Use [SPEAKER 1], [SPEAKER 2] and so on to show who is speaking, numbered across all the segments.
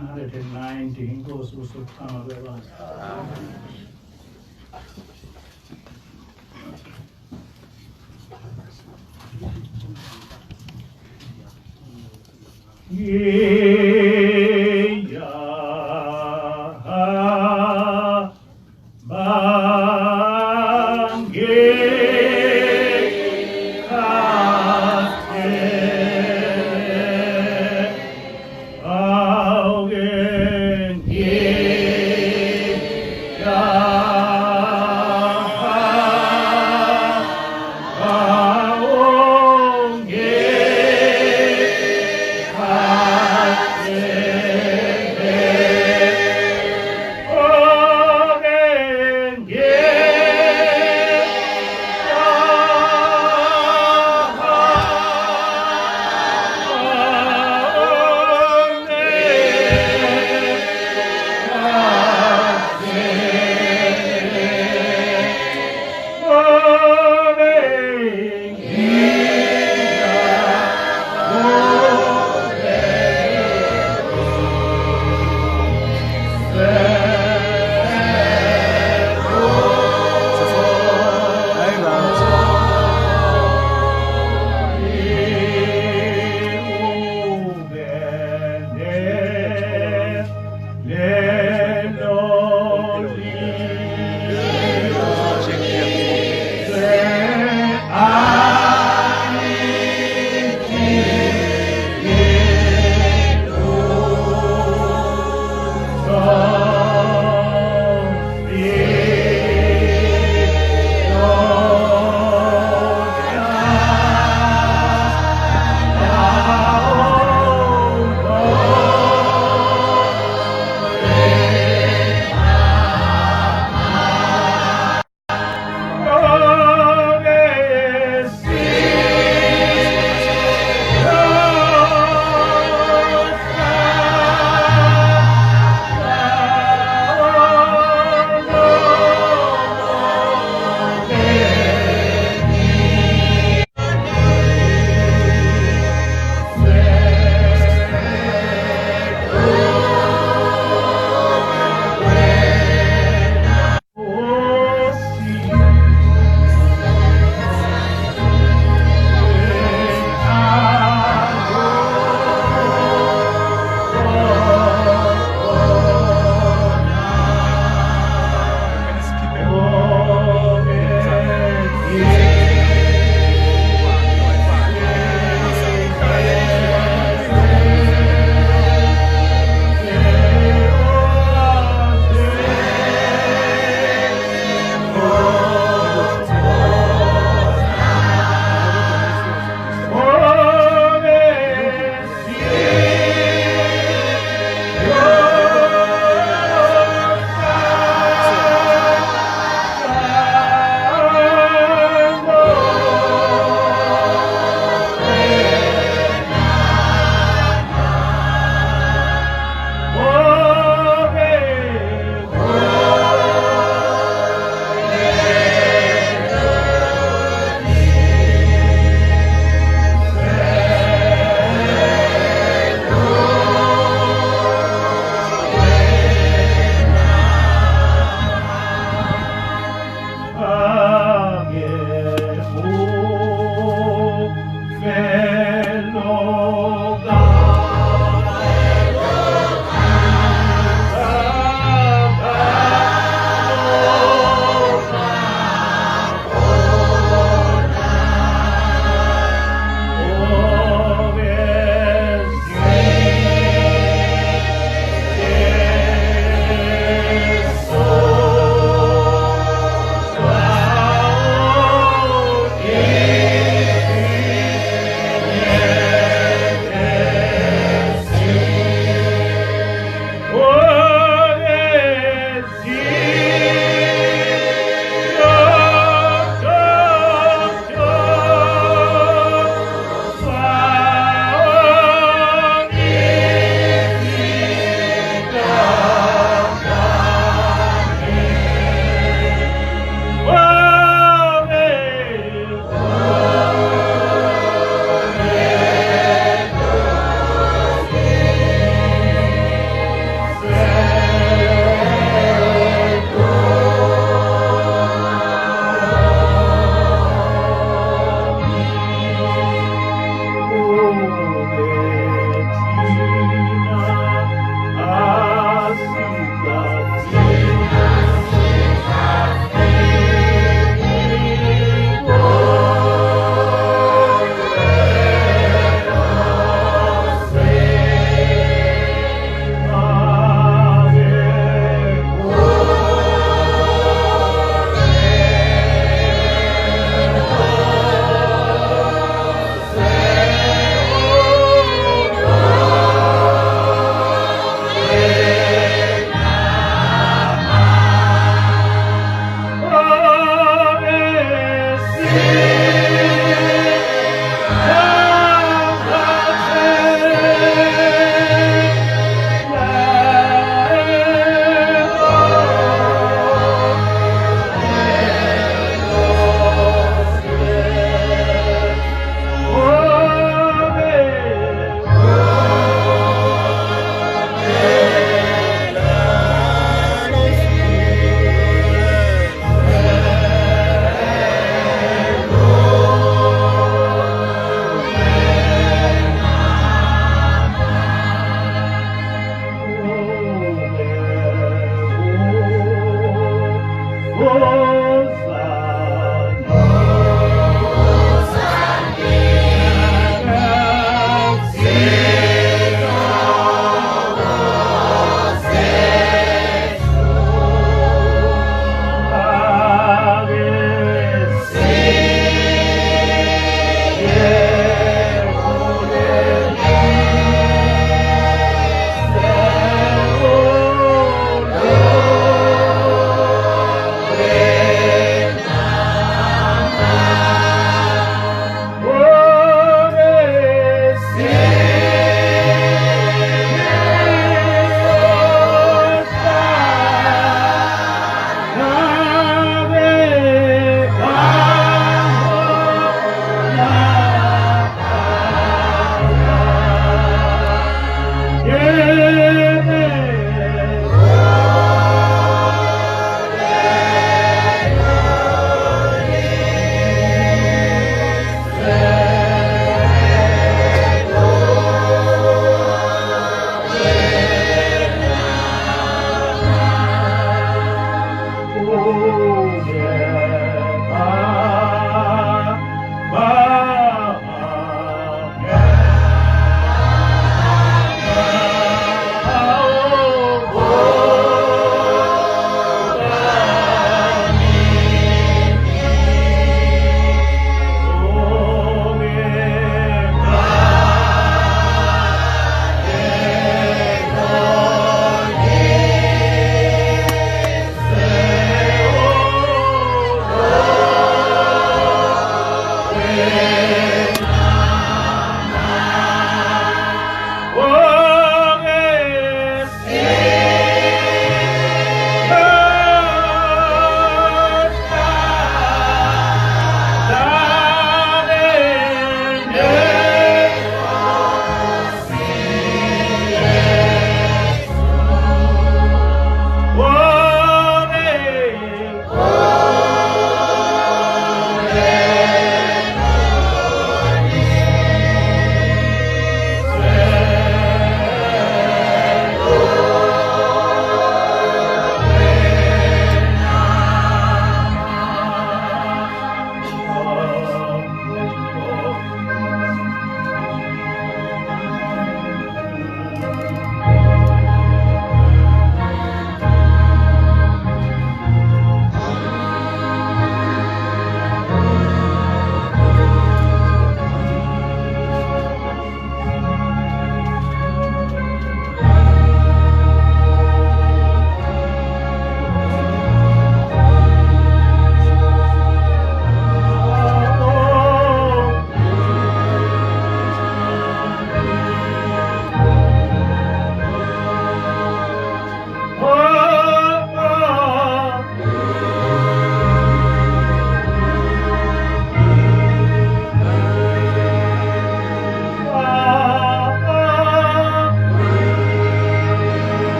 [SPEAKER 1] 190 inkosi usukuqama kwebandla.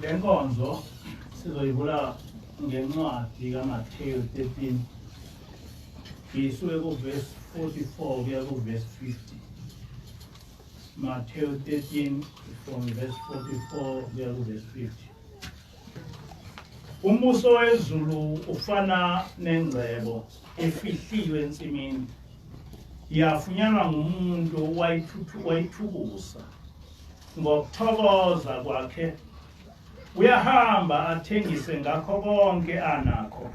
[SPEAKER 1] Le nkonzo sizoyivula ngencwadi kaMatheyu 13 isuke kuverse 44 kuya kuverse 50. Matheyu 13 from verse 44 kuya kuverse 50. Umbuso wezulu ufana nengcebo efihliwe ensimini. Yafunyanwa ngumuntu wayithukusa. Ngokuthokoza kwakhe uyahamba athengise ngakho konke anakho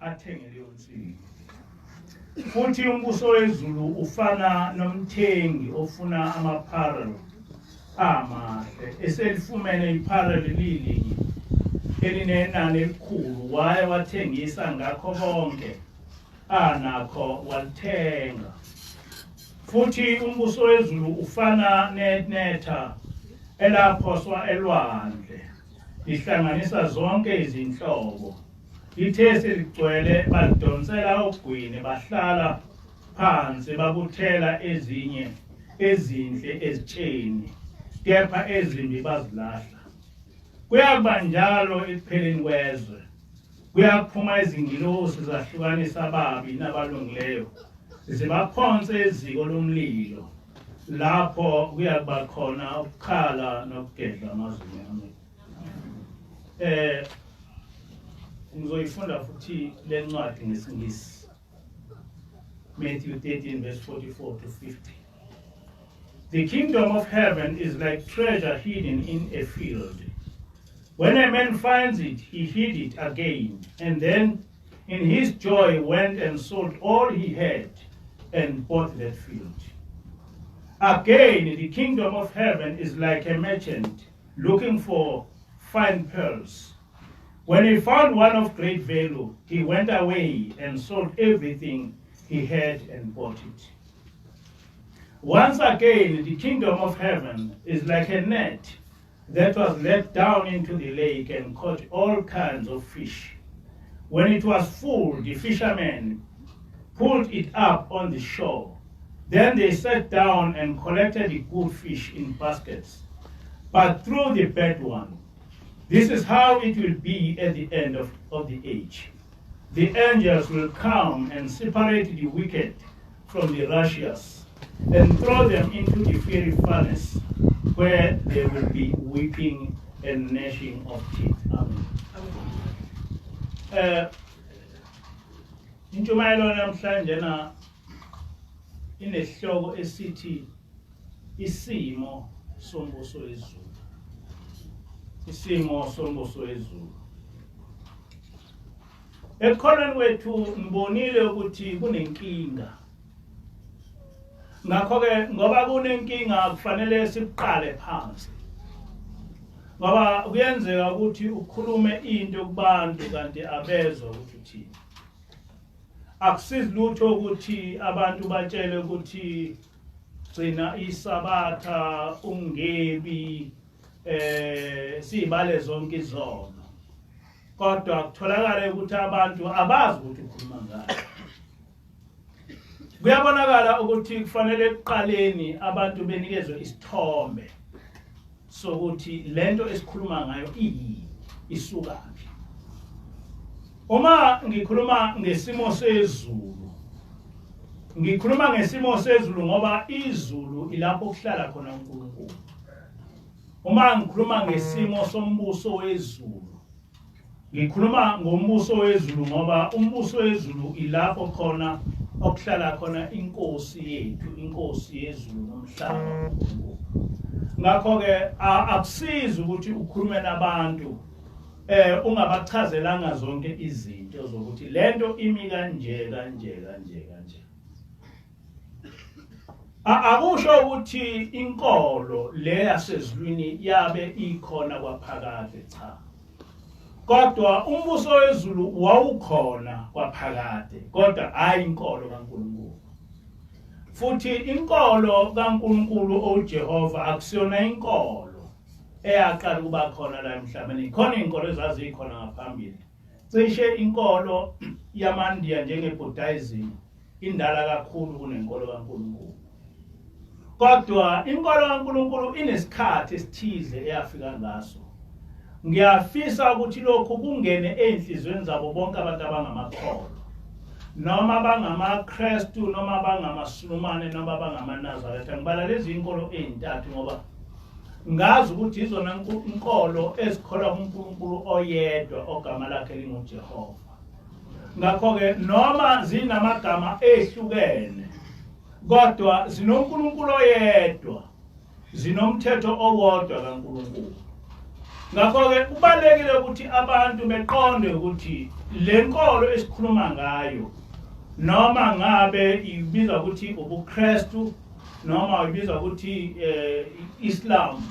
[SPEAKER 1] athenge leyo nsimi. Futhi umbuso wezulu ufana nomthengi ofuna amapharel amahle eselifumene ipharel lilinye elinenani elikhulu waye wathengisa ngakho konke anakho walithenga. Futhi umbuso wezulu ufana netha elaphoswa elwandle lihlanganisa zonke izinhlobo. Lithe seligcwele balidonsela ogwini bahlala phansi babuthela ezinye ezinhle ezitsheni kepha ezimbi bazilahla. Kuyakuba njalo ekupheleni kwezwe. Kuyaphuma izingilosi zahlukanisa ababi nabalungileyo zibaphonse eziko lomlilo. Lapho kuyakuba khona ukukhala nokugedla amazwi. Ngizoyifunda futhi le ncwadi ngesingisi. Matthew 13 verse 44 to 50. The kingdom of heaven is like treasure hidden in a field. When a man finds it, he hid it again, and then in his joy went and sold all he had and bought that field. Again, the kingdom of heaven is like a merchant looking for fine pearls. When he found one of great value, he went away and sold everything he had and bought it. Once again, the kingdom of heaven is like a net that was let down into the lake and caught all kinds of fish. When it was full, the fishermen pulled it up on the shore. Then they sat down and collected the good fish in baskets, but threw the bad one. This is how it will be at the end of the age. The angels will come and separate the wicked from the righteous and throw them into the fiery furnace, where there will be weeping and gnashing of teeth. Amen. Intshumayelo namhlanje na inesihloko esithi isimo sombuso wezulu. Isimo sombuso wezulu. Ekholweni kwethu ngibonile ukuthi kunenkinga. Ngakho ke ngoba kunenkinga kufanele siqale phansi. Ngoba kuyenzeka ukuthi ukhulume into kubantu kanti abezwa ukuthi uthini. Akusizi lutho ukuthi abantu batshele ukuthi gcina isabatha ungebi sibale zonke izono. Kodwa kutholakala ukuthi abantu abazi ukuthi ukhuluma ngani. Kuyabonakala ukuthi kufanele ekuqaleni abantu benikezwe isithombe sokuthi lento esikhuluma ngayo isukaphi. Uma ngikhuluma ngesimo sezulu, ngikhuluma ngesimo sezulu ngoba izulu ilapho kuhlala khona uNkulunkulu. Uma ngikhuluma ngesimo sombuso wezulu, ngikhuluma ngombuso wezulu ngoba umbuso wezulu ilapho khona okuhlala khona inkosi yethu, inkosi yezulu nomhlaba. Ngakho ke akusizi ukuthi ukhulume nabantu ungabachazelanga zonke izinto zokuthi lento imi kanje kanje kanje kanje. Akusho ukuthi inkolo le yasezulwini yabe ikhona kwaphakade cha. Kodwa umbuso wezulu wawukhona kwaphakade, kodwa hayi inkolo kaNkulunkulu. Futhi inkolo kaNkulunkulu oJehova akusiyona inkolo eyaqala kuba khona la emhlabeni. Khona inkolo ezazikhona ngaphambili. Cishe inkolo yamaNdiya njengeBuddhism indala kakhulu kunenkolo kaNkulunkulu. Kodwa inkolo kaNkulunkulu inesikhathi esithize eyafika ngaso. ngiyafisa ukuthi lokhu kungene enhlizweni zabo bonke abantu abangamakholwa noma bangamaKristu noma bangamaSulumane noma bangamaNazaretha. Ngibala lezi inkolo ezintathu ngoba ngazi ukuthi izona inkolo ezikholwa kuNkulunkulu oyedwa ogama lakhe linguJehova. Ngakho-ke noma zinamagama ehlukene kodwa zinoNkulunkulu oyedwa, zinomthetho owodwa kaNkulunkulu. Ngakho-ke kubalekile ukuthi abantu beqonde ukuthi le nkolo esikhuluma ngayo noma ngabe ibiza ukuthi ubuKristu noma ibiza ukuthi Islam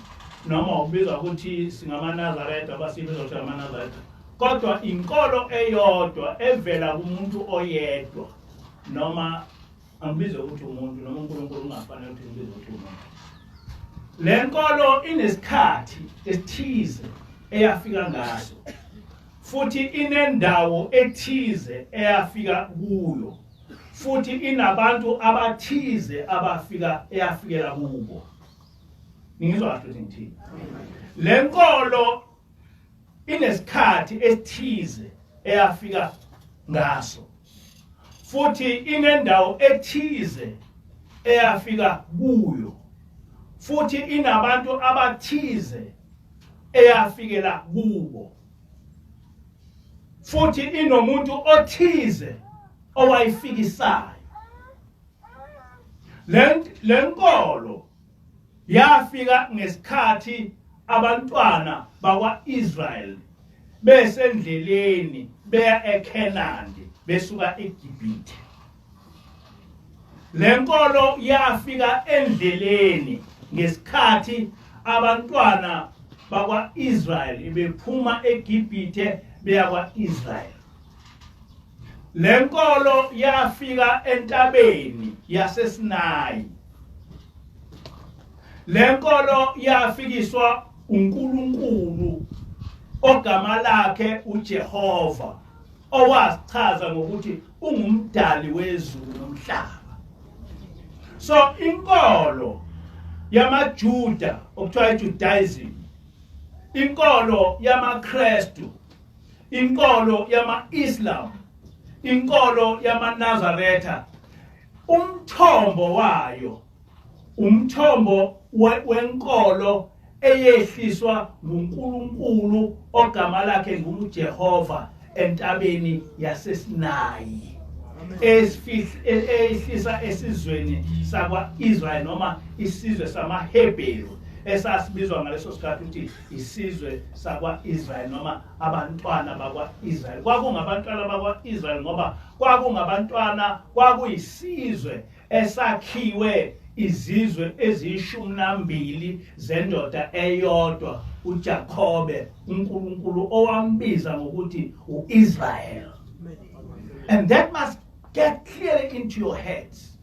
[SPEAKER 1] noma ubiza ukuthi singamaNazaretha abasibiza ukuthi amaNazaretha, kodwa inkolo eyodwa evela kumuntu oyedwa, noma angibize ukuthi umuntu noma uNkulunkulu ungafanele ukuthi ngibize ukuthi umuntu. Le nkolo inesikhathi esithize eyafika ngaso futhi inendawo ethize eyafika kuyo futhi inabantu abathize eyafikela kubo. Ngizwa kahle ukuthi ngithini. Le nkolo inesikhathi esithize eyafika ngaso futhi inendawo ethize eyafika kuyo futhi inabantu abathize eyafikela kubo futhi inomuntu othize owayifikisayo. Le nkolo yafika ngesikhathi abantwana bakwa-Israyeli besendleleni beya eKhenani besuka eGibhithe. Le nkolo yafika endleleni ngesikhathi abantwana bakwa-Israyeli bephuma eGibhithe beya kwa-Israyeli. Le nkolo yafika entabeni yaseSinayi. Le nkolo yafikiswa uNkulunkulu ogama lakhe uJehova, owachaza ngokuthi ungumdali wezulu nomhlaba. So inkolo yamaJuda okuthiwa iJudaism, inkolo yamaKristu, inkolo yama-Islam, inkolo yamaNazaretha, umthombo wayo umthombo wenkolo eyehliswa nguNkulunkulu ogama lakhe nguJehova entabeni yaseSinayi, ehlisa esizweni sakwa-Israyeli noma isizwe samaHebheru esasibizwa ngaleso sikhathi ukuthi isizwe sakwa-Israyeli noma abantwana bakwa-Israyeli. Kwakungabantwana bakwa-Israyeli ngoba kwakuyisizwe esakhiwe izizwe eziyishumi zendoda eyodwa, uJakobe, uNkulunkulu owambiza ngokuthi u-Israel. And that must get clearly into your heads.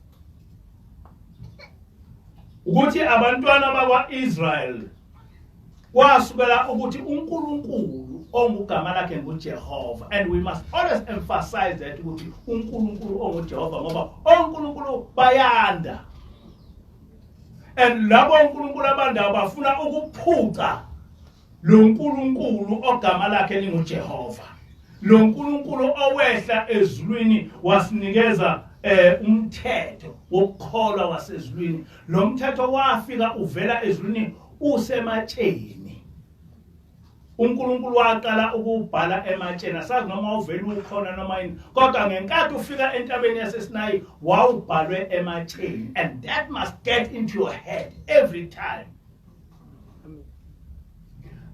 [SPEAKER 1] Ukuthi abantwana bakwa-Israyeli kwasukela ukuthi uNkulunkulu ongugama lakhe nguJehova, and we must always emphasize that ukuthi uNkulunkulu onguJehova ngoba onkulunkulu bayanda, and labo uNkulunkulu abandayo bafuna ukuphuca lo uNkulunkulu ogama lakhe linguJehova, lo uNkulunkulu owehla ezulwini wasinikeza umthetho wokukholwa wasezulwini. Lo mthetho wafika uvela ezulwini usematsheni. uNkulunkulu waqala ukubhala ematsheni, asazi noma uvela ukhona noma yini, kodwa ngenkathi ufika entabeni yaseSinayi wawubhalwe ematsheni. And that must get into your head every time.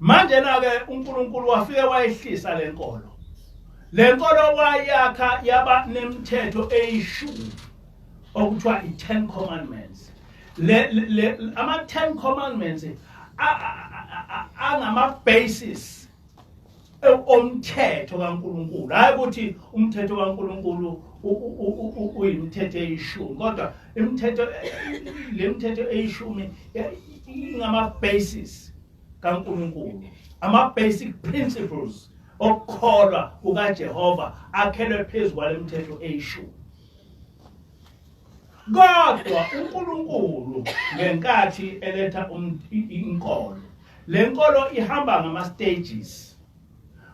[SPEAKER 1] Manje na-ke uNkulunkulu wafike wayehlisa le nkolo. Le nkolo wayakha yaba nemithetho eyishumi okuthiwa i-10 Commandments. Ama-10 Commandments angama-basis omthetho kaNkulunkulu. Hayi ukuthi umthetho kaNkulunkulu uyimithetho eyishumi, kodwa le mithetho eyishumi ingama-basis kaNkulunkulu, ama-basic principles okukholwa kukaJehova akhelwe phezu kwale mithetho eyishumi. Kodwa uNkulunkulu ngenkathi eletha inkolo le nkolo ihamba ngama-stages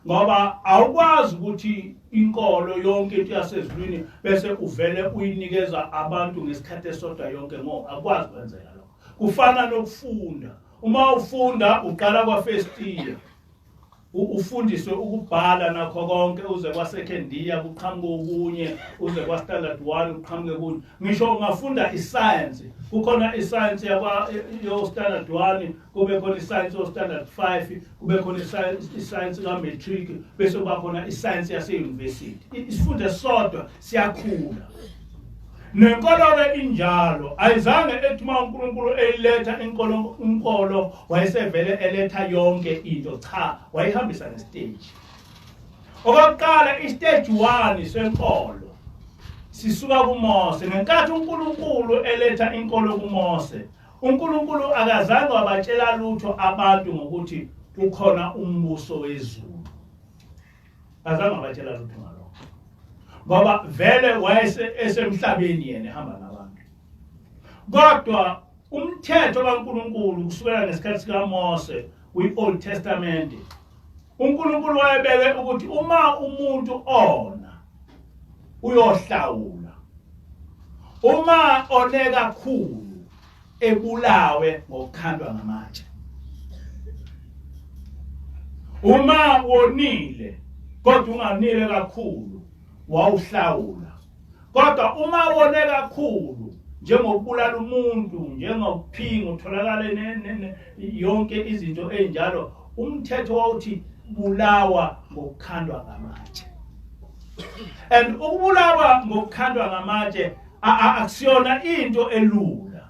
[SPEAKER 1] ngoba awukwazi ukuthi inkolo yonke into yasezulwini bese uvele uyinikeza abantu ngesikhathi esodwa yonke ngoba akwazi kwenzeka lokho. Kufana nokufunda. Uma ufunda uqala kwa-first year ufundiswe ukubhala nakho konke uze kwa-second year kuqhamuke okunye uze kwa-standard 1 kuqhamuke kunye. Ngisho ungafunda iscience, kukhona iscience yo-standard 1, kube khona iscience yo-standard 5, kube khona iscience ka-matric, bese kuba khona iscience yase-university. Isifundo sodwa siyakhula. Nenkolo-ke injalo, ayizange ethi uma uNkulunkulu eyiletha inkolo wayesevele eletha yonke into, cha, wayihambisa ngestage. Okokuqala istage 1 senkolo sisuka kuMose. Ngenkathi uNkulunkulu eletha inkolo kuMose, uNkulunkulu akazange wabatshela lutho abantu ngokuthi kukhona umbuso wezulu. Akazange wabatshela lutho ngalokho. Ngoba vele wayesemhlabeni yena ehamba nabantu. Kodwa umthetho kaNkulunkulu kusukela ngesikhathi sikaMose kwi-Old Testament, uNkulunkulu wayebeke ukuthi uma umuntu ona uyohlawula, uma one kakhulu ebulawe ngokukhandwa ngamatshe, uma wonile kodwa unganile kakhulu wawuhlawula. Kodwa uma wone kakhulu njengokubulala umuntu, njengokuphinga utholakala yonke izinto enjalo, umthetho wawuthi bulawa ngokukhandwa ngamatshe. And ukubulawa ngokukhandwa ngamatshe akusiyona into elula.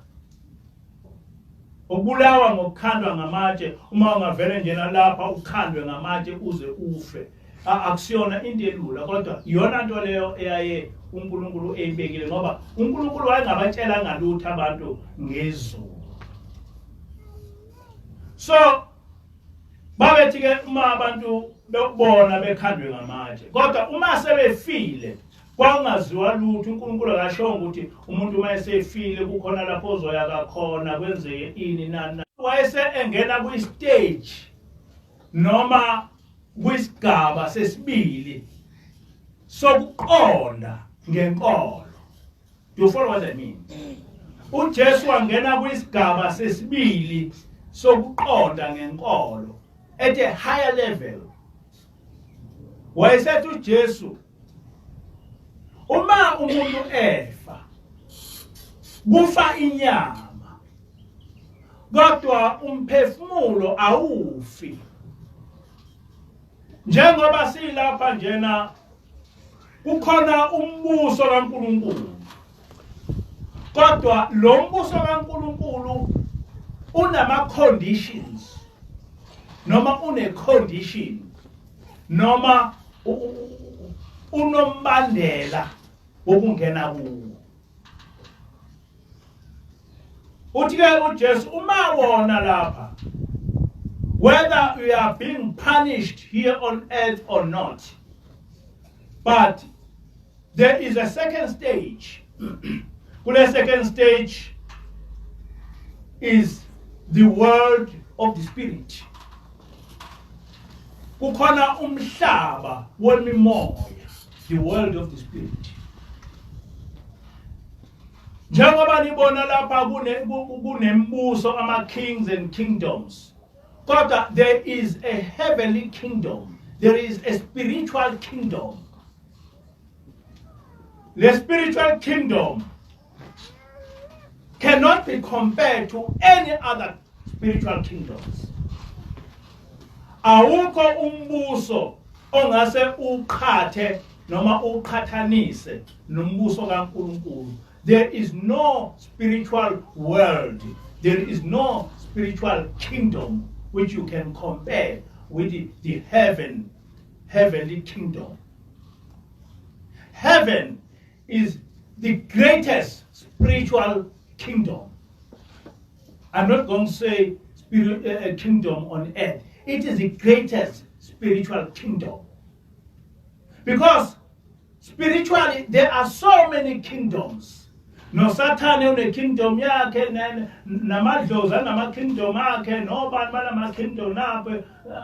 [SPEAKER 1] Ukubulawa ngokukhandwa ngamatshe, uma ungavele njena lapha ukhandwe ngamatshe uze ufe, akusiyona into elula, kodwa iyona nto leyo eyaye uNkulunkulu eyibekile ngoba uNkulunkulu wayengabatshela ngalutho abantu ngezulu. So babethi-ke uma abantu bekubona bekhandwe ngamatshe, kodwa uma sebefile kwangaziwa lutho. uNkulunkulu akashongo ukuthi umuntu uma esefile kukhona lapho ozoya kakhona kwenzeke ini nani. Wayese engena kwi-stage noma kwisigaba sesibili sokuqonda ngenkolo. Do you follow what I mean? uJesu wangena kwisigaba sesibili sokuqonda ngenkolo at a higher level. Wayesethi uJesu uma umuntu efa kufa inyama, kodwa umphefumulo awufi. Njengoba silapha njena kukhona umbuso kaNkulunkulu, kodwa lo mbuso kaNkulunkulu unama conditions, noma une condition, noma unombandela wokungena kuwo. Uthi-ke uJesu uma wona lapha, whether we are being punished here on earth or not, but there is a second stage. The second stage is the world of the spirit. Kukhona umhlaba wemimoya, the world of the spirit. Njengoba nibona lapha kunembuso ama-kings and kingdoms, kodwa there is a heavenly kingdom, there is a spiritual kingdom. The spiritual kingdom cannot be compared to any other spiritual kingdoms. Awukho umbuso ongase uqhathe noma uqhathanise nombuso kaNkulunkulu. There is no spiritual world, there is no spiritual kingdom which you can compare with the heavenly kingdom. Heaven is the greatest spiritual kingdom. I'm not going to say kingdom on earth. It is the greatest spiritual kingdom. Because spiritually there are so many kingdoms. No Sathane une kingdom yakhe namadlozi anama kingdom akhe nobani banama kingdom nabo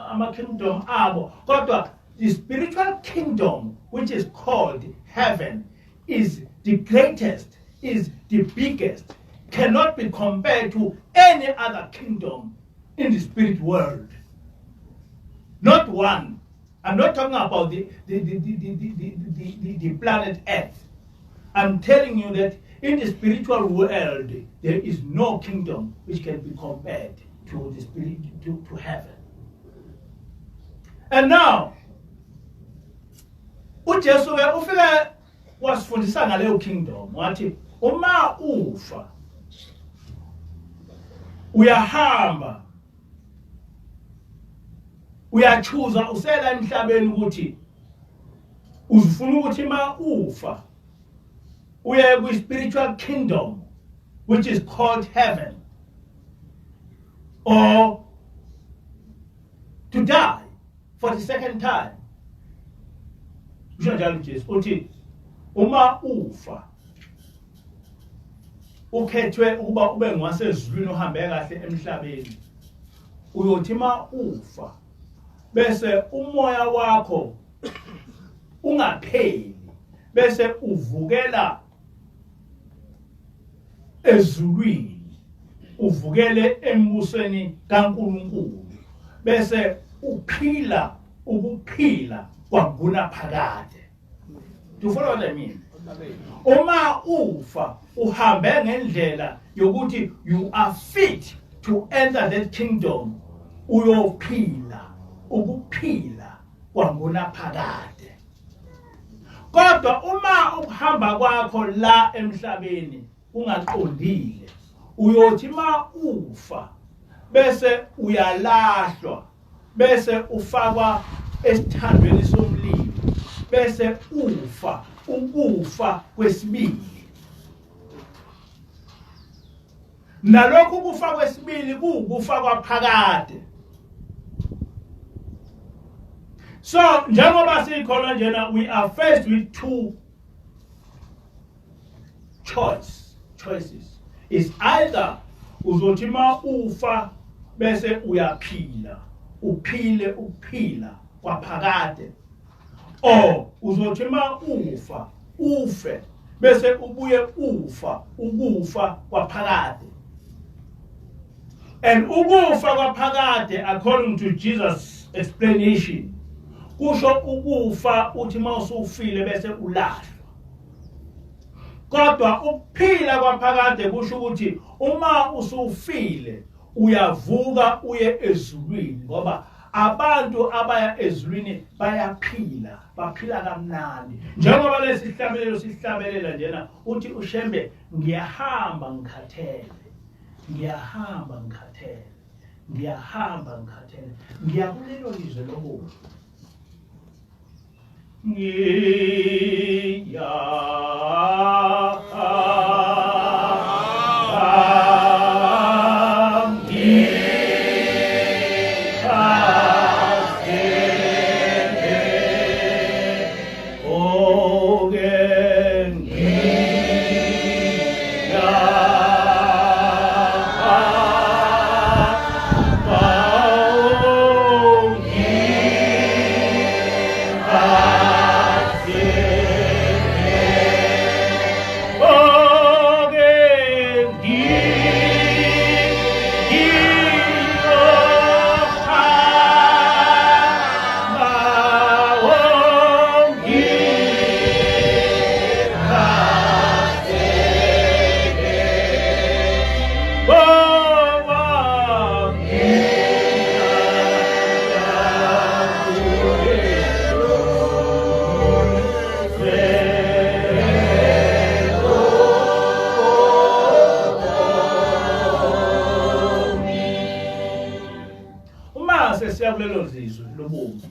[SPEAKER 1] ama kingdom abo. Kodwa the spiritual kingdom which is called heaven is the greatest, is the biggest, cannot be compared to any other kingdom in the spirit world. Not one. I'm not talking about the planet Earth. I'm telling you that in the spiritual world, there is no kingdom which can be compared to the spirit, to heaven. And now, uJesu ufike wasifundisa ngaleyo kingdom wathi uma ufa uyahamba uyachuza usela emhlabeni ukuthi uzifuna ukuthi ma ufa uye ku spiritual kingdom which is called heaven, or to die for the second time. Usho njalo uJesu uthi uma ufa ukhethwe ukuba ube ngwasezulwini uhambe kahle emhlabeni, uyothi ma ufa bese umoya wakho ungapheli bese uvukela ezulwini, uvukele embusweni kaNkulunkulu bese uphila ukuphila kwakunaphakade. Do you follow what I mean? Uma ufa uhambe ngendlela yokuthi you are fit to enter that kingdom, uyophila ukuphila kwakunaphakade. Kodwa uma ukuhamba kwakho la emhlabeni ungaqondile, uyothi ma ufa bese uyalahlwa bese ufakwa esithandweni somlilo bese ufa ukufa kwesibili. Nalokhu kufa kwesibili kukufa kwaphakade. So njengoba sikhona njena, we are faced with two choices. Is either uzothi ma ufa bese uyaphila uphile ukuphila kwaphakade, or uzothi ma ufa ufe bese ubuye ufa ukufa kwaphakade. And ukufa kwaphakade, according to Jesus' explanation, kusho ukufa uthi ma usufile bese ulahlwa. Kodwa ukuphila kwaphakade kusho ukuthi uma usufile uyavuka uye ezulwini, ngoba abantu abaya ezulwini bayaphila, baphila kamnandi. Njengoba lesihlabelelo sihlabelela njena uthi uShembe, ngiyahamba ngikhathele, ngiyahamba ngikhathele, ngiyahamba ngikhathele, ngiyakulelo lizwe lobubi.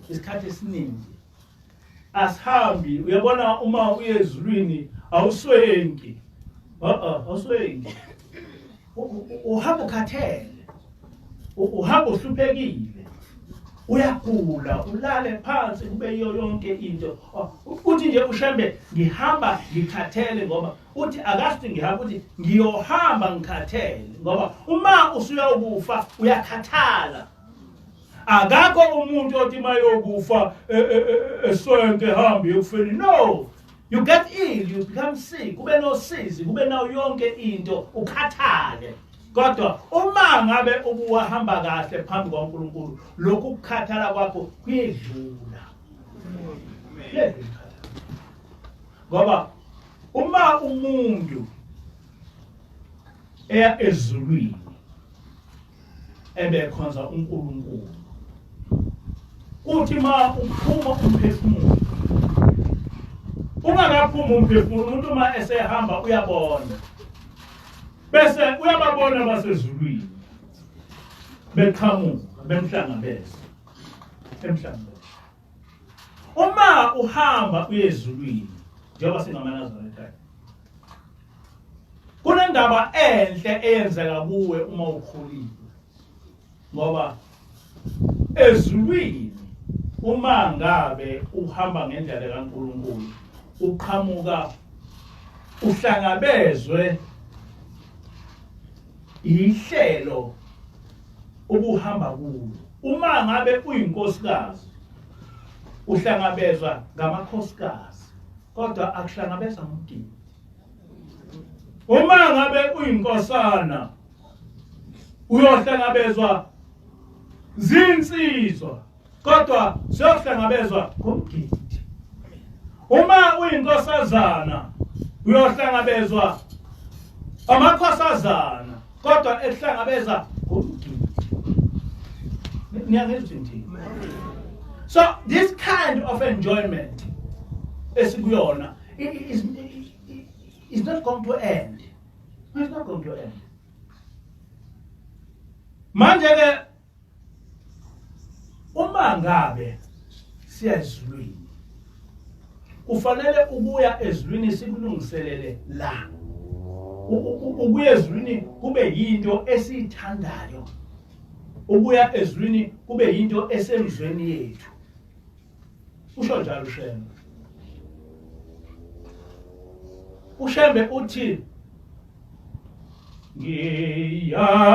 [SPEAKER 1] Isikhathi esiningi asihambi, uyabona uma uye ezulwini awuswenki, awuswenki, uhamba ukhathele, uhamba uhluphekile, uyagula ulale phansi kube yiyo yonke into uthi nje ushembe ngihamba ngikhathele ngoba uthi akasithi ngihamba uthi ngiyohamba ngikhathele ngoba uma usuyokufa uyakhathala akakho umuntu othi mayokufa esonke hambe yokufeni no you get ill you become sick kube nosizi kube nayo yonke into ukhathale kodwa uma ngabe ubuhamba kahle phambi kwaNkulunkulu lokhu kukhathala kwakho kuyedlula ngoba uma umuntu eya ezulwini ebekhonza uNkulunkulu uthi ma uphuma umphefumulo ungakaphuma umphefumulo umuntu uma esehamba uyabona bese uyababona basezulwini beqhamuka bemhlangabeza emhlangabeza uma uhamba uyezulwini njengoba singamanazaretha kunendaba enhle eyenzeka kuwe uma ukhulile ngoba ezulwini uma ngabe uhamba ngendlela kaNkulunkulu uqhamuka uhlangabezwe ihlelo ubuhamba kulo uma ngabe uyinkosikazi uhlangabezwa ngamakhosikazi kodwa akuhlangabeza umdini uma ngabe uyinkosana uyohlangabezwa zinsizwa kodwa siyohlangabezwa ngumgidi uma uyinkosazana uyohlangabezwa amakhosazana kodwa ehlangabeza ngumgidi niyangizwini so this kind of enjoyment esikuyona is not going to end it's not going to end manje ke uma ngabe siya ezulwini kufanele ukuya ezulwini sikulungiselele la ukuya ezulwini kube yinto esithandayo ukuya ezulwini kube yinto esemzweni yethu usho njalo ushembe uthi ngiyalithanda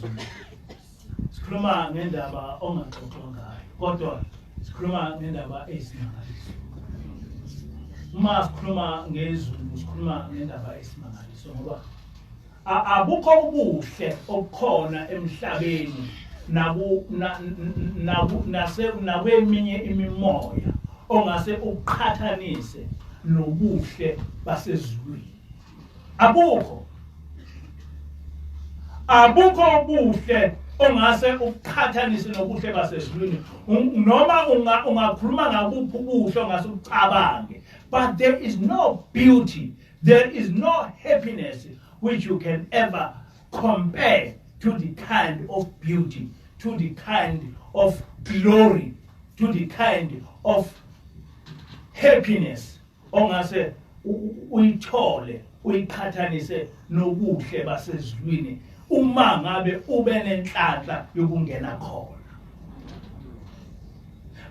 [SPEAKER 1] wezulu. Sikhuluma ngendaba ongaxoxwa ngayo, kodwa sikhuluma ngendaba eyisimangaliso. Uma sikhuluma ngezulu, sikhuluma ngendaba eyisimangaliso ngoba abukho ubuhle obukhona emhlabeni nakweminye imimoya ongase uqhathanise nobuhle basezulwini. Abukho ubuhle ongase uqhathanise nobuhle basezulwini. Noma ungakhuluma ngakuphi ubuhle ongase ucabange, but there is no beauty, there is no happiness which you can ever compare to the kind of beauty, to the kind of glory, to the kind of happiness ongase uyithole uyiqhathanise nobuhle basezulwini uma ngabe ube nenhlanhla yokungena khona.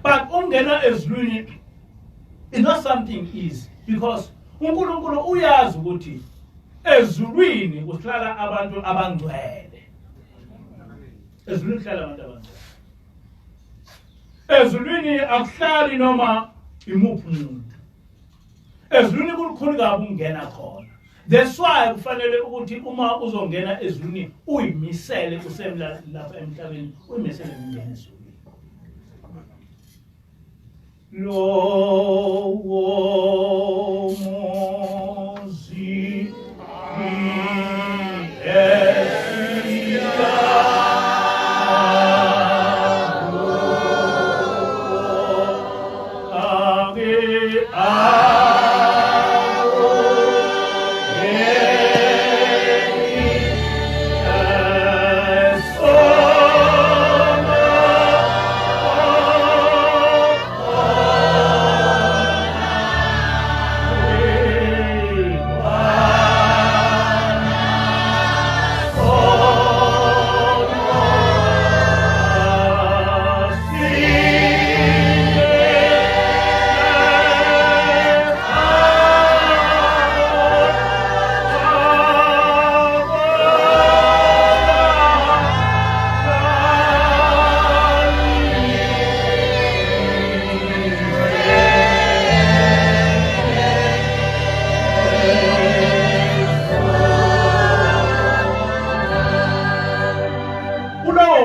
[SPEAKER 1] But ungena ezulwini is not something easy, because uNkulunkulu uyazi ukuthi ezulwini kuhlala abantu abangcwele. Ezulwini kuhlala abantu abangcwele. Ezulwini akuhlali noma imuphi umuntu. Ezulwini kukhulu kabi ungena khona. That's why kufanele ukuthi uma uzongena ezulwini uyimisele usemla lapha emhlabeni, uyimisele ungena ezulwini. Lo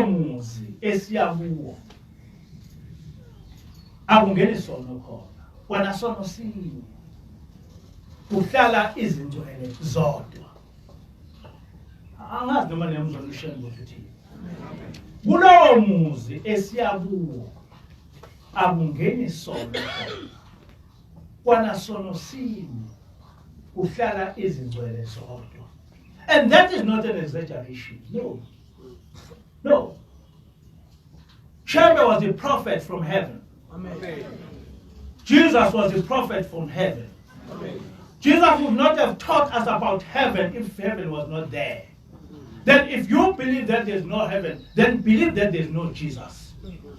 [SPEAKER 1] mozi esiyabuwo akungeni sono khona, wena sono sinye, kuhlala izingcwele zodwa. Angazi noma nemzolution ukuthi kulowo muzi esiyabuwo akungeni sono khona, wena sono sinye, kuhlala izingcwele zodwa. And that is not an exaggeration. No. No. Shembe was a prophet from heaven. Amen. Jesus was a prophet from heaven. Amen. Jesus would not have taught us about heaven if heaven was not there. Then if you believe that there's no heaven, then believe that there's no Jesus.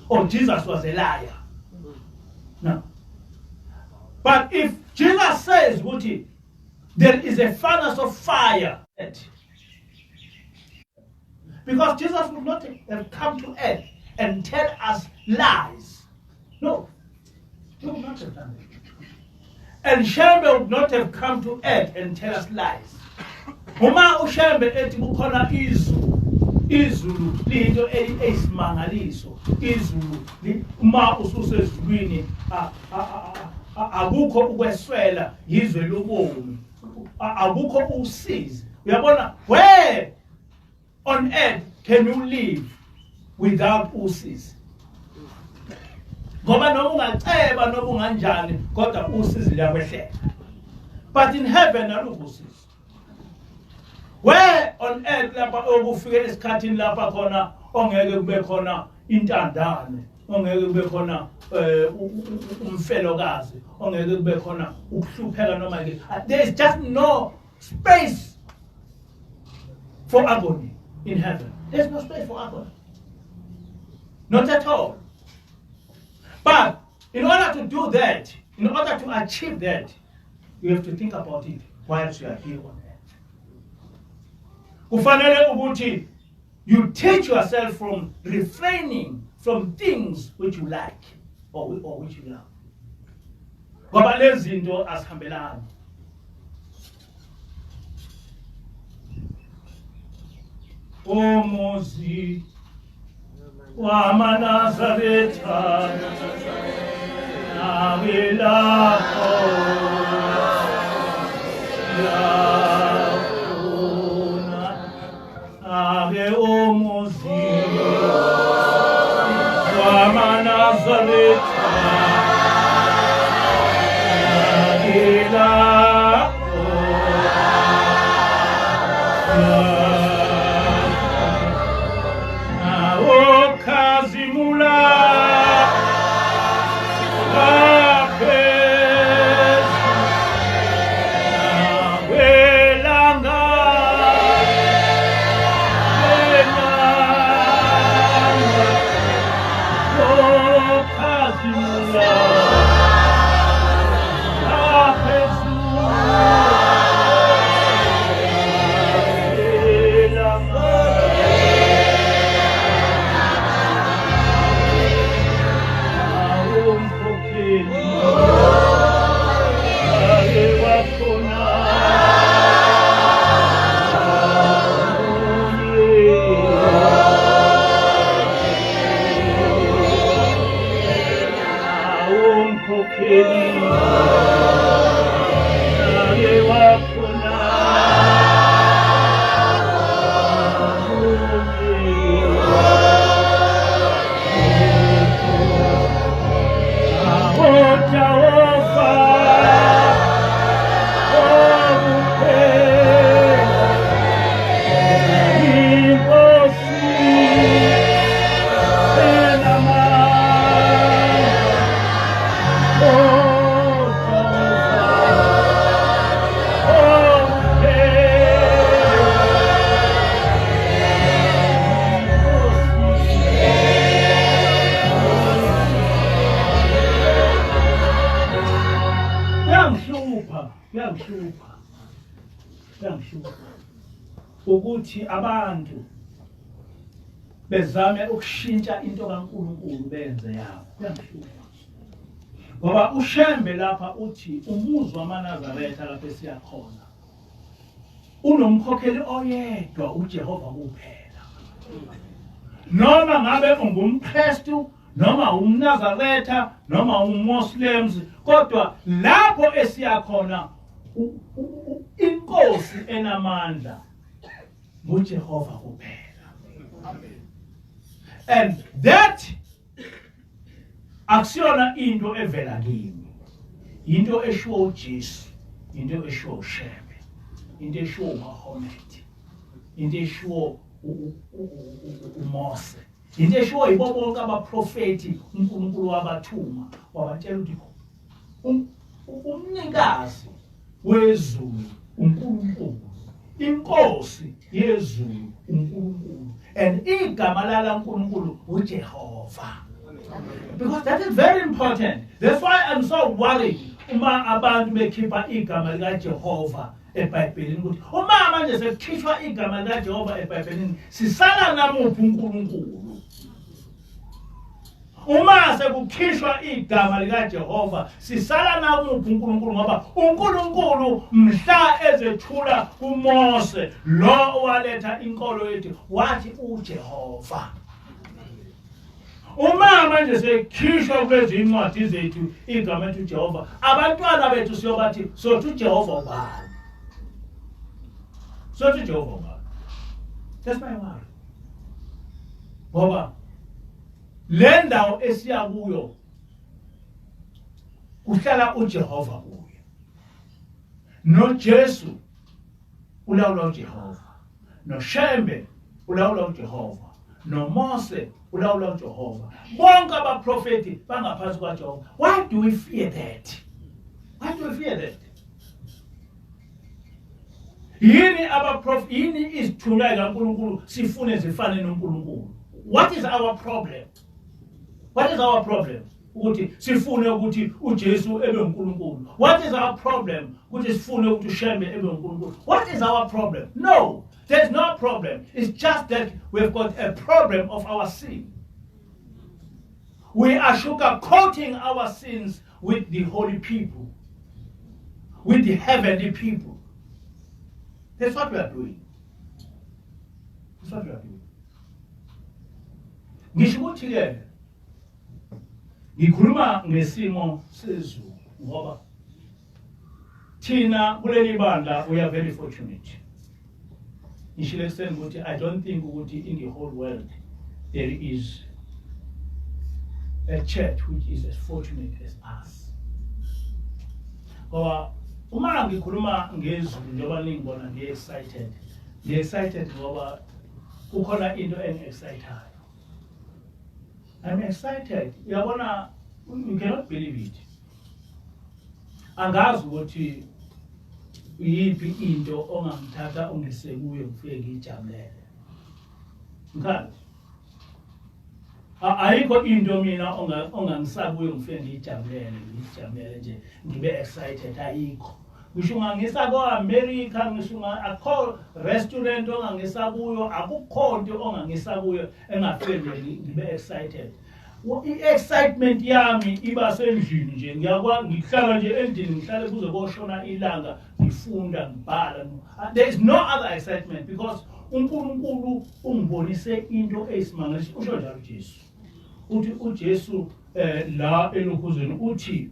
[SPEAKER 1] Or Jesus was a liar. No. But if Jesus says, Wuti, there is a furnace of fire. Because Jesus would not have come to earth and tell us lies. No. He would not have done it. And Shembe would not have come to earth and tell us lies. Uma uShembe ethi kukhona izulu linto eyisimangaliso. Izulu uma ususezulwini akukho ukweswela yizwe lobomi. Akukho usizi. Uyabona, where on earth can you live without usizi? Ngoba noma ungaceba noma unganjani kodwa usizi liyakwehlela. But in heaven alukho usizi. Where on earth lapha okufike esikhathini lapha khona ongeke kube khona intandane, ongeke kube khona umfelokazi, ongeke kube khona ukuhlupheka noma ke. There is just no space for agony in heaven. There's no space for agony. Not at all. But in order to do that, in order to achieve that, you have to think about it whilst you are here on earth. Kufanele ukuthi You teach yourself from refraining from things which you like or which you love. Ngoba lezi zinto asihambelani. Umuzi wamaNazaretha nawe lapho yafuna ake umuzi wamaNazaretha nawe lapho ukuthi abantu bezame ukushintsha into kaNkulunkulu benze yabo. Kuyamhlupha. Ngoba uShembe lapha uthi umuzi wamaNazaretha lapho esiyakhona unomkhokheli oyedwa uJehova kuphela. Noma ngabe ungumKristu noma umNazaretha noma uMuslims, kodwa lapho esiyakhona inkosi enamandla nguJehova kuphela. And that akusiyona into evela kimi, into eshiwo uJesu, into eshiwo uShembe, into eshiwo uMahomet, into eshiwo uMose, into eshiwo yibo bonke abaprofeti uNkulunkulu wabathuma wabatshela ukuthi umnikazi wezulu uNkulunkulu, inkosi yezulu uNkulunkulu, and igama lala uNkulunkulu uJehova. Because that is very important. That's why I'm so worried uma abantu bekhipha igama likaJehova eBhayibhelini ukuthi uma manje sekukhishwa igama likaJehova eBhayibhelini sisala namuphi uNkulunkulu. Uma sekukhishwa igama likaJehova sisala namuphi uNkulunkulu, ngoba uNkulunkulu mhla ezethula kuMose lo owaletha inkolo yethu wathi uJehova. Uma manje sekukhishwa kulezi incwadi zethu igama lethu uJehova, abantwana bethu siyobathi sothi uJehova ubani, sothi uJehova ubani. That's my worry. Ngoba le ndawo esiya kuyo kuhlala uJehova kuyo, noJesu ulawula uJehova, noShembe ulawula uJehova, noMose ulawula uJehova, bonke abaprofeti bangaphansi kwaJehova. Why do we fear that? Why do we fear that? Yini abaprofeti, yini izithunywa kaNkulunkulu sifune zifane noNkulunkulu? What is our problem? What is our problem? ukuthi sifune ukuthi uJesu ebe uNkulunkulu. What is our problem? Ukuthi sifune ukuthi uShembe ebe uNkulunkulu. What is our problem? No, there's no problem. It's just that we've got a problem of our sin. We are sugarcoating our sins with the holy people, with the heavenly people. That's what we are doing. That's what we are doing. Ngisho ukuthi ke ngikhuluma ngesimo sezulu ngoba thina kuleli bandla we are very fortunate. Ngishilo ekseni ukuthi I don't think ukuthi in the whole world there is a church which is as fortunate as us. Ngoba uma ngikhuluma ngezulu njengoba ningibona ngi-excited ngoba kukhona into engi-excitayo. I'm excited. Uyabona, you cannot believe it. Angazi ukuthi yiphi into ongangithatha ungise kuyo ngifike ngijabulele. Ngikhathi ayikho into mina ongangisabuyo ngifike ngijabulele nje ngibe excited ayikho. Ngisho ungangisa ko-America, ngisho akho restaurant ongangisa kuyo, akukho into ongangisa kuyo engafike ngibe excited. I-excitement yami iba sendlini nje, ngihlala nje endlini, ngihlale kuze koshona ilanga, ngifunda, ngibhala. There is no other excitement because uNkulunkulu ungibonise into eyisimangaliso. Usho njalo uJesu. Uthi uJesu la elokhuzweni uthi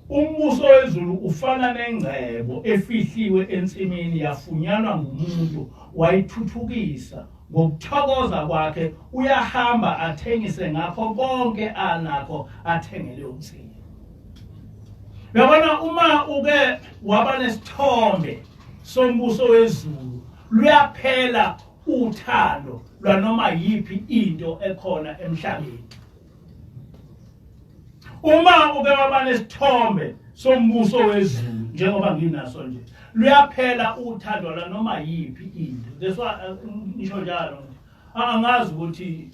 [SPEAKER 1] umbuso wezulu ufana nengcebo efihliwe ensimini yafunyanwa ngumuntu wayithuthukisa ngokuthokoza kwakhe uyahamba athengise ngakho konke anakho athengele umsini. Uyabona uma uke waba nesithombe sombuso wezulu luyaphela uthando lwanoma yipi into ekhona emhlabeni. Uma uke waba nesithombe sombuso wezulu njengoba nginaso nje luyaphela uthando lwanoma yipi into. That's why ngisho njalo angazi ukuthi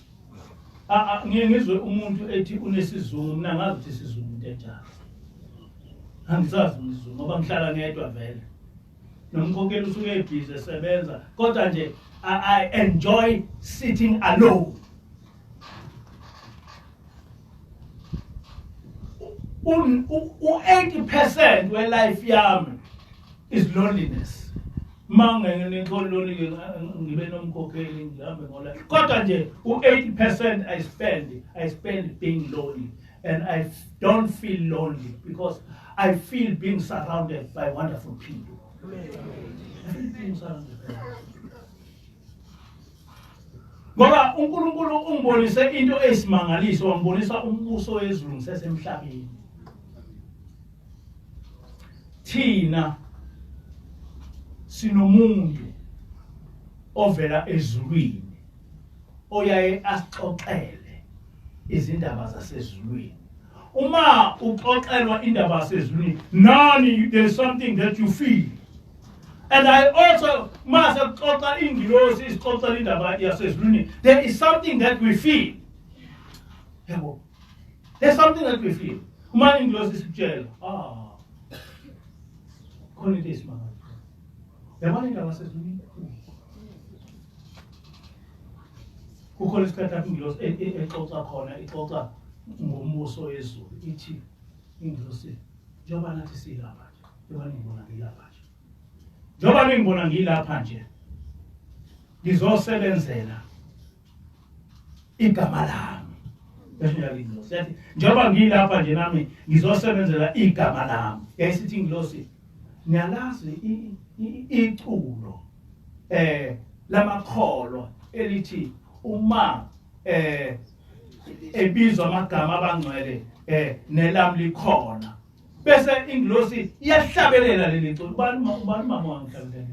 [SPEAKER 1] ngizwe umuntu ethi unesizungu, mina ngazi ukuthi isizungu into enjalo. Angisazi isizungu ngoba ngihlala ngedwa vele. Nomkhokheli usuke ebhizi esebenza kodwa nje I enjoy sitting alone. U-80% we life yami is loneliness. Mangene ngibe nomkhokheli ngihambe ngola. Kodwa nje u-80% I spend being lonely, and I don't feel lonely because I feel being surrounded by wonderful people. I feel being surrounded by ngoba uNkulunkulu ungibonise into eyisimangaliso, wangibonisa umbuso wezulu ngisesemhlabeni. Thina sinomuntu ovela ezulwini oyaye asixoxele izindaba zasezulwini. Uma uxoxelwa indaba zasezulwini, nani there's something that you feel. And I also must xoxa ingilosi isixoxela indaba yasezulwini. There is something that we feel. Yabo. There's something that we feel. Uma ingilosi isitshela, khona into esimanga. Yabona indaba yasezulwini. Kukhona isikhathi lapho ingilosi exoxa khona, ixoxa ngombuso wezulu. Ithi ingilosi, njengoba nathi silapha nje, njengoba ningibona ngilapha nje. Njengoba ningibona ngilapha nje, ngizosebenzela igama lami. Besho ingilosi yathi njengoba ngilapha nje nami ngizosebenzela igama lami. Yayisithi ingilosi, niyalazi iculo lamakholo elithi uma ebizwa amagama abangcwele nelami likhona, bese ingilosi iyahlabelela leli culo. Ubani mama wangihlabelela?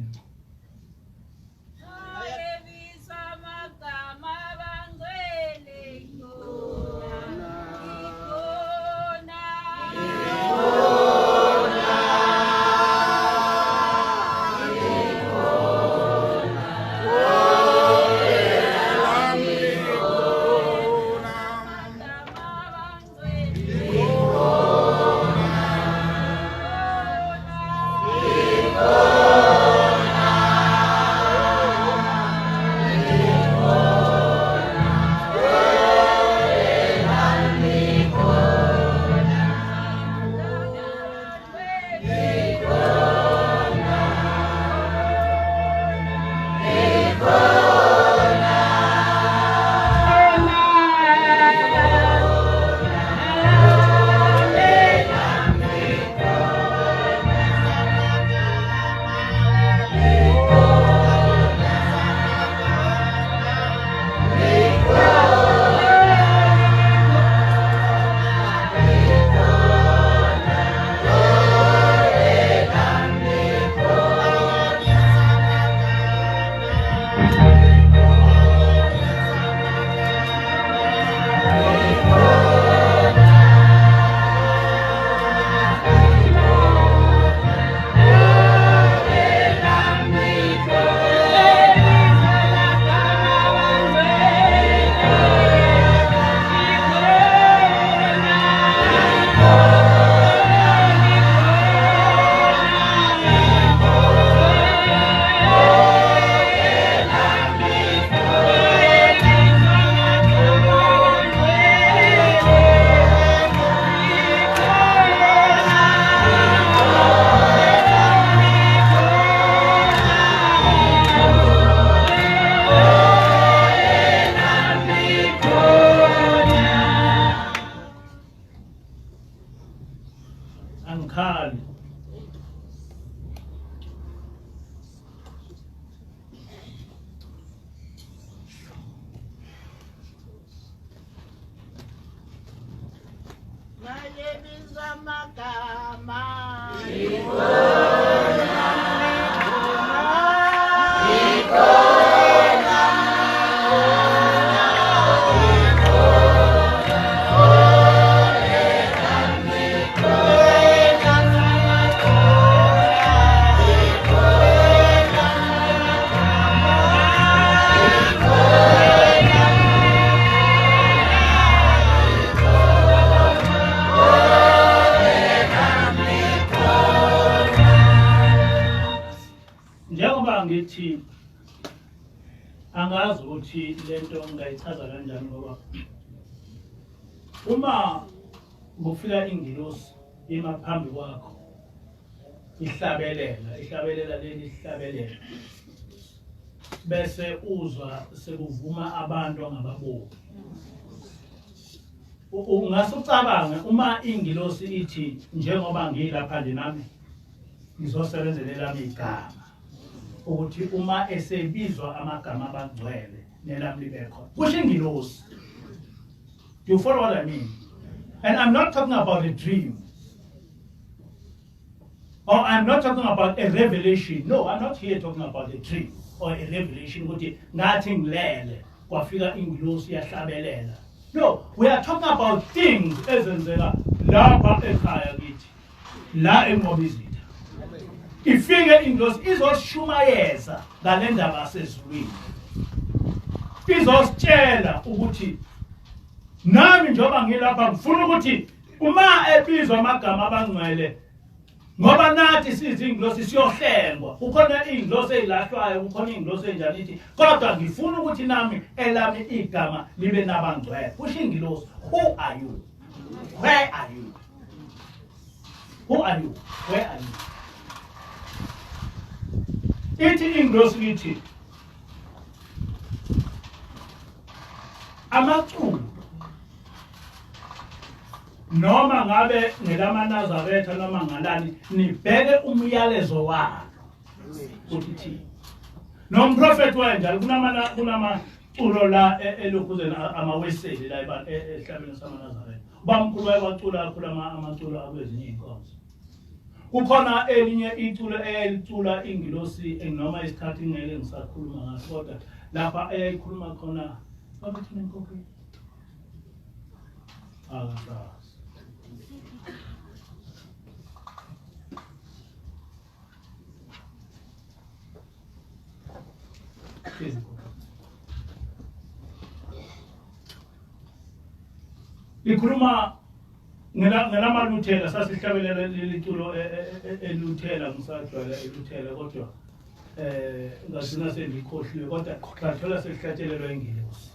[SPEAKER 1] angikhali. Njengoba ngithi angazi ukuthi lento ngayichaza kanjani ngoba uma kufika ingilosi emaphambi kwakho ihlabelela bese uzwa sekuvuma abantu angababoni. Ungasucabanga uma ingilosi ithi njengoba ngilapha nje nami ngizosebenzelela igama ukuthi uma esebizwa amagama abangcwele nelami libe khona. Kusho ingilosi. Do you follow what I mean? And I'm not talking about a dream. Or I'm not talking about a revelation. No, I'm not here talking about a dream or a revelation. Ukuthi ngathi ngilele kwafika ingilosi yahlabelela. No, we are talking about things ezenzeka lapha ekhaya kithi. La eNqobizitha. Ifike ingilosi izoshumayeza ngale ndaba yasezulwini. Izositshela ukuthi nami njengoba ngilapha ngifuna ukuthi uma ebizwa amagama abangcwele ngoba nathi sizingilosi siyohlengwa. Kukhona ingilosi ezilahlwayo, kukhona ingilosi enjani ithi kodwa ngifuna ukuthi nami elami igama libe nabangcwele. Kusho ingilosi, who are you? Where are you? Who are you? Where are you? Ithi ingilosi lithi amaculo noma ngabe ngelamaNazaretha noma ngalani nibheke umyalezo walo ukuthi nomprofeti wenjalo kunamaculo la elokhuzeni amaweseli la ehlabeni samaNazaretha bamkhulu wayebacula kakhulu amaculo akwezinye inkonzo. Kukhona elinye iculo elicula ingilosi noma isikhathi ngeke ngisakhuluma ngaso kodwa lapha eyayikhuluma khona bakuthina inkokeli akasazi. Ikhuluma ngelamaluthela sasihlabelela leliculo eluthela ngisajwayela eluthela kodwa ngazina sengikhohliwe kodwa ngathola selihlatshelelwa ingilosi.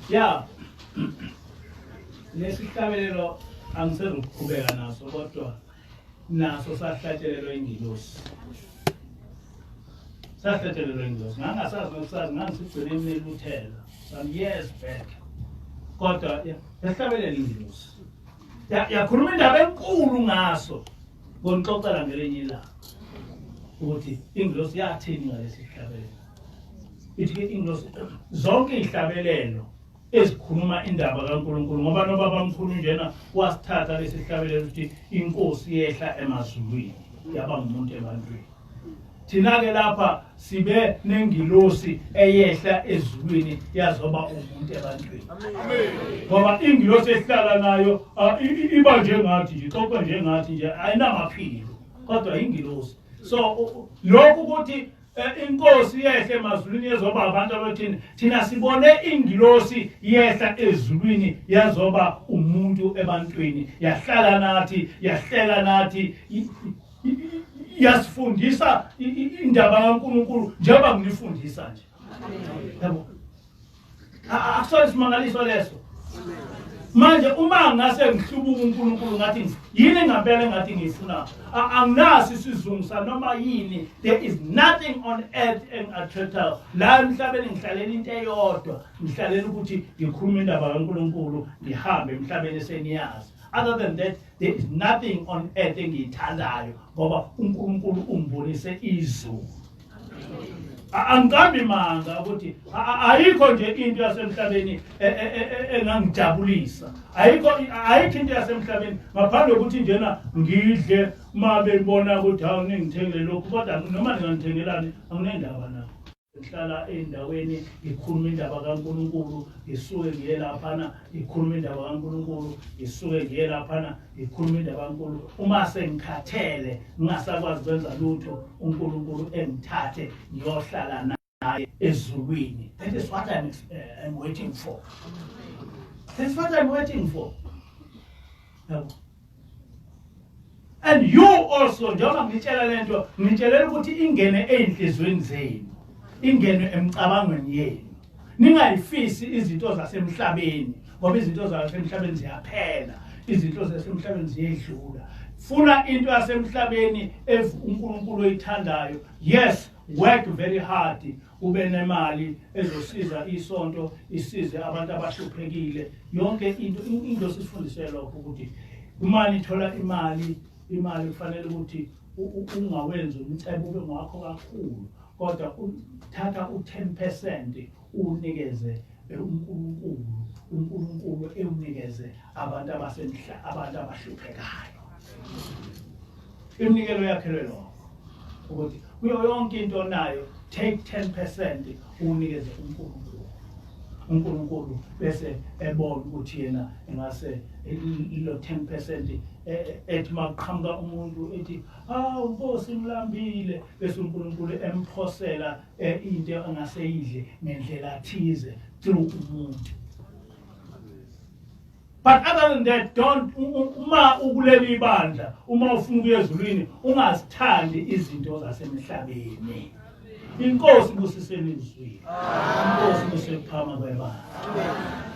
[SPEAKER 1] Yeah. lesihlabelelo angisezuqhubeka naso kodwa naso sahlatshelelwa ingilosi. Sahlatshelelwa ingilosi. Ngangasazi nokusazi ngangisigcine neluthela. Some years back. Kodwa yahlabelela ingilosi. Yakhuluma indaba enkulu ngaso. Ngonixoxela ngelinye ilanga. Ukuthi ingilosi yathini ngalesi hlabelelo. Ithi ingilosi zonke ihlabelelo esikhuluma indaba kaNkulunkulu ngoba nobaba mkhulu njena wasithatha lesi hlabelelo ukuthi inkosi yehla emazulwini yaba ngumuntu ebantwini. Thina ke lapha sibe nengilosi eyehla ezulwini yazoba umuntu ebantwini. Amen. Ngoba ingilosi ehlala nayo iba njengathi nje xoxe njengathi nje ayinamaphilo kodwa ingilosi. So lokhu ukuthi inkosi yehla emazulwini yazoba abantu abathini thina sibone ingilosi yehla ezulwini yazoba umuntu ebantwini yahlala nathi yahlela nathi yasifundisa indaba kaNkulunkulu njengoba ngilifundisa nje. Yabo. Akusona isimangaliso leso. Manje uma ngase ngihlubuka uNkulunkulu ngathi yini ngempela ngathi ngifuna anginasi isizungu noma yini. There is nothing on earth engathetha la emhlabeni ngihlalela into eyodwa ngihlalela ukuthi ngikhuluma indaba kaNkulunkulu ngihambe emhlabeni eseniyazi. Other than that, there is nothing on earth engiyithandayo ngoba uNkulunkulu umbonise izulu. Angikambi manga ukuthi ayikho nje into yasemhlabeni engangijabulisa. Ayikho into yasemhlabeni ngaphandle ukuthi njena ngidle uma bebona ukuthi hawu ningithengele lokhu kodwa noma ningangithengelani anginendaba nayo. Ngihlala endaweni ngikhuluma indaba kaNkulunkulu ngisuke ngiye laphana ngikhuluma indaba kaNkulunkulu ngisuke ngiye laphana ngikhuluma indaba kaNkulunkulu uma sengikhathele ngingasakwazi kwenza lutho uNkulunkulu engithathe ngiyohlala naye ezulwini. That is what I'm waiting for. That's what I'm waiting for. And you also njengoba ngitshela lento ngitshelela ukuthi ingene einhlizweni zenu. Ingene emcabangweni yenu. Ningayifisi izinto zasemhlabeni ngoba izinto zasemhlabeni ziyaphela, izinto zasemhlabeni ziyedlula. Funa into yasemhlabeni uNkulunkulu oyithandayo. Yes, work very hard. Ube nemali ezosiza isonto, isize abantu abahluphekile. Yonke into sifundiswe lokho ukuthi uma nithola imali kufanele ukuthi ungawenzi umcebo ube ngakho kakhulu. Kodwa uthatha u10% unikeze uNkulunkulu ewunikeze abantu abantu abahluphekayo. Iminikelo yakhe lo ukuthi kuyo yonke into nayo take 10% unikeze uNkulunkulu bese ebona ukuthi yena engase ilo 10% ethi maqhamuka umuntu ethi Nkosi ngilambile bese uNkulunkulu emphosela into angaseyidle ngendlela thize through umuntu. But other than that, don't uma ukuleli ibandla uma ufuna ukuya ezulwini ungazithandi izinto zasemhlabeni. Inkosi busiseni izwi. Inkosi busekuphama kwebandla.